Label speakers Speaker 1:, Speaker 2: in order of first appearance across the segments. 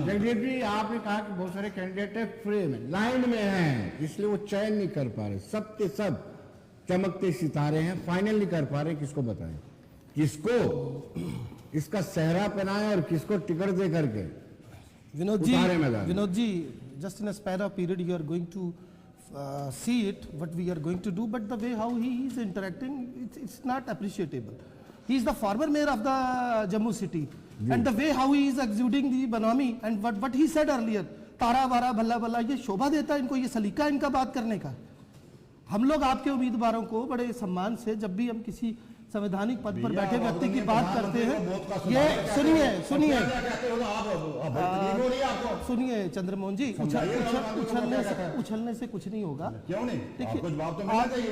Speaker 1: जगदीप जी, आपने कहा कि बहुत सारे कैंडिडेट है फ्री में लाइन में हैं, इसलिए वो चयन नहीं कर पा रहे। सब के सब चमकते सितारे हैं, फाइनल नहीं कर पा रहे। किसको बताएं, किसको इसका सेहरा पहनाएं और किसको टिकट दे करके
Speaker 2: Vinod ji, just in a span of period you are going to see it what we are going to do, but the way how he is interacting, it's not appreciable. He is the former mayor of the Jammu city and the way how he is exuding the Banami and what he said earlier, तारा वारा भल्ला भल्ला, ये शोभा देता है इनको, ये सलीका इनका बात करने का। हम लोग आपके उम्मीदवारों को बड़े सम्मान से, जब भी हम किसी संवैधानिक पद पर बैठे व्यक्ति की बात करते हैं, ये सुनिए चंद्रमोहन जी, उछलने से कुछ नहीं होगा।
Speaker 3: क्यों नहीं?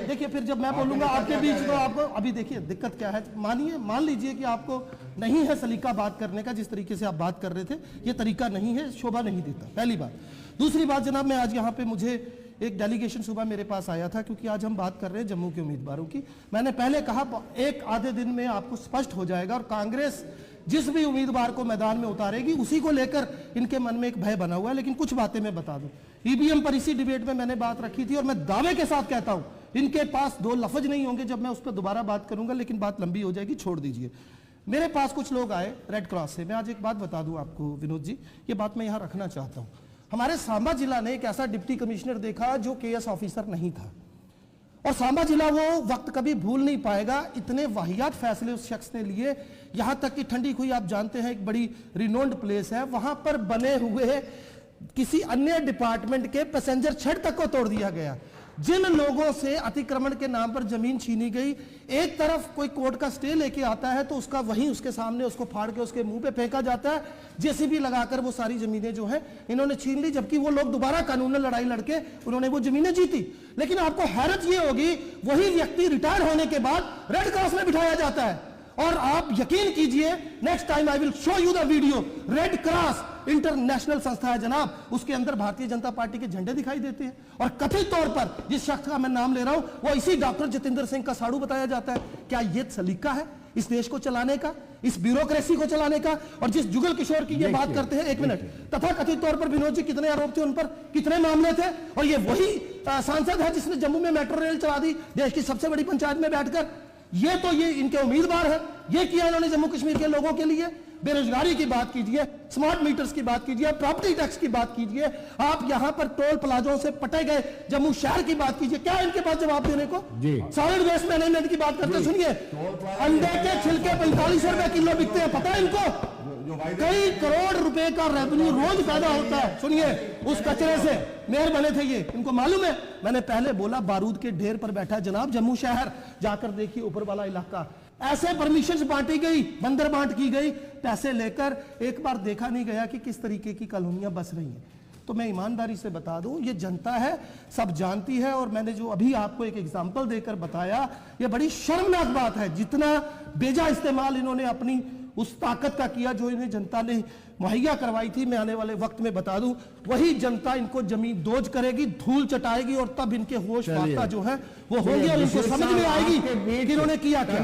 Speaker 2: देखिए फिर जब मैं बोलूंगा आपके बीच, तो आपको अभी देखिए दिक्कत क्या है। मान लीजिए कि आपको नहीं है सलीका बात करने का, जिस तरीके से आप बात कर रहे थे, ये तरीका नहीं है, शोभा नहीं देता, पहली बात। दूसरी बात जनाब, मैं आज यहाँ पे मुझे एक डेलीगेशन सुबह मेरे पास आया था, क्योंकि आज हम बात कर रहे हैं जम्मू के उम्मीदवारों की। मैंने पहले कहा एक आधे दिन में आपको स्पष्ट हो जाएगा, और कांग्रेस जिस भी उम्मीदवार को मैदान में उतारेगी उसी को लेकर इनके मन में एक भय बना हुआ है। लेकिन कुछ बातें मैं बता दूं, ईवीएम पर इसी डिबेट में मैंने बात रखी थी, और मैं दावे के साथ कहता हूं इनके पास दो लफ्ज नहीं होंगे जब मैं उस पर दोबारा बात करूंगा, लेकिन बात लंबी हो जाएगी, छोड़ दीजिए। मेरे पास कुछ लोग आए रेड क्रॉस से। मैं आज एक बात बता दूं आपको विनोद जी, ये बात मैं यहां रखना चाहता हूं। हमारे सांबा जिला ने एक ऐसा डिप्टी कमिश्नर देखा जो केएस ऑफिसर नहीं था, और सांबा जिला वो वक्त कभी भूल नहीं पाएगा। इतने वाहियात फैसले उस शख्स ने लिए, यहां तक कि ठंडी खुई आप जानते हैं एक बड़ी रिनोन्ड प्लेस है, वहां पर बने हुए किसी अन्य डिपार्टमेंट के पैसेंजर शेड तक को तोड़ दिया गया। जिन लोगों से अतिक्रमण के नाम पर जमीन छीनी गई, एक तरफ कोई कोर्ट का स्टे लेके आता है तो उसका वहीं उसके सामने उसको फाड़ के उसके मुंह पे फेंका जाता है, जेसीबी लगाकर वो सारी जमीनें जो हैं इन्होंने छीन ली, जबकि वो लोग दोबारा कानूनी लड़ाई लड़के उन्होंने वो जमीनें जीती। लेकिन आपको हैरत ये होगी, वही व्यक्ति रिटायर होने के बाद रेड क्रॉस में बिठाया जाता है, और आप यकीन कीजिए, next time I will show you the video, red cross international संस्था है जनाब, उसके अंदर भारतीय जनता पार्टी के झंडे दिखाई देते हैं, और कथित तौर पर जिस शख्स का मैं नाम ले रहा हूं वो इसी डॉक्टर जितेंद्र सिंह का साड़ू बताया जाता है। क्या ये सलीका है इस देश को चलाने का, इस ब्यूरोक्रेसी को चलाने का? और जिस जुगल किशोर की ये बात करते हैं, एक मिनट, तथा कथित तौर पर विनोद जी कितने आरोप थे उन पर, कितने मामले थे, और ये वही सांसद है जिसने जम्मू में मेट्रो रेल चला दी देश की सबसे बड़ी पंचायत में बैठकर। ये इनके उम्मीदवार है, ये किया इन्होंने जम्मू कश्मीर के लोगों के लिए। बेरोजगारी की बात कीजिए, स्मार्ट मीटर्स की बात कीजिए, प्रॉपर्टी टैक्स की बात कीजिए, आप यहां पर टोल प्लाजों से पटे गए जम्मू शहर की बात कीजिए, क्या इनके पास जवाब देने को? सॉलिड वेस्ट मैनेजमेंट की बात करते, सुनिए, अंडे के छिलके 45 रुपए किलो बिकते हैं, पता है इनको? कई करोड़ रुपए का रेवेन्यू रोज पैदा होता है, सुनिए, उस कचरे से मेयर बने थे ये, इनको मालूम है। मैंने पहले बोला बारूद के ढेर पर बैठा जनाब जम्मू शहर, जाकर देखिए ऊपर वाला इलाका, ऐसे परमिशन बांटी गई, बंदर बांट की गई, पैसे लेकर। एक बार देखा नहीं गया कि किस तरीके की कॉलोनियां बस रही हैं। तो मैं ईमानदारी से बता दूं, ये जनता है, सब जानती है, और मैंने जो अभी आपको एक एग्जांपल देकर बताया, ये बड़ी शर्मनाक बात है। जितना बेजा इस्तेमाल इन्होंने अपनी उस ताकत का किया जो इन्हें जनता ने मुहैया करवाई थी, मैं आने वाले वक्त में बता दूं, वही जनता इनको जमीन दोज करेगी, धूल चटाएगी, और तब इनके होश वार्ता जो है वो होंगे, और इनको समझ में आएगी कि इन्होंने किया क्या।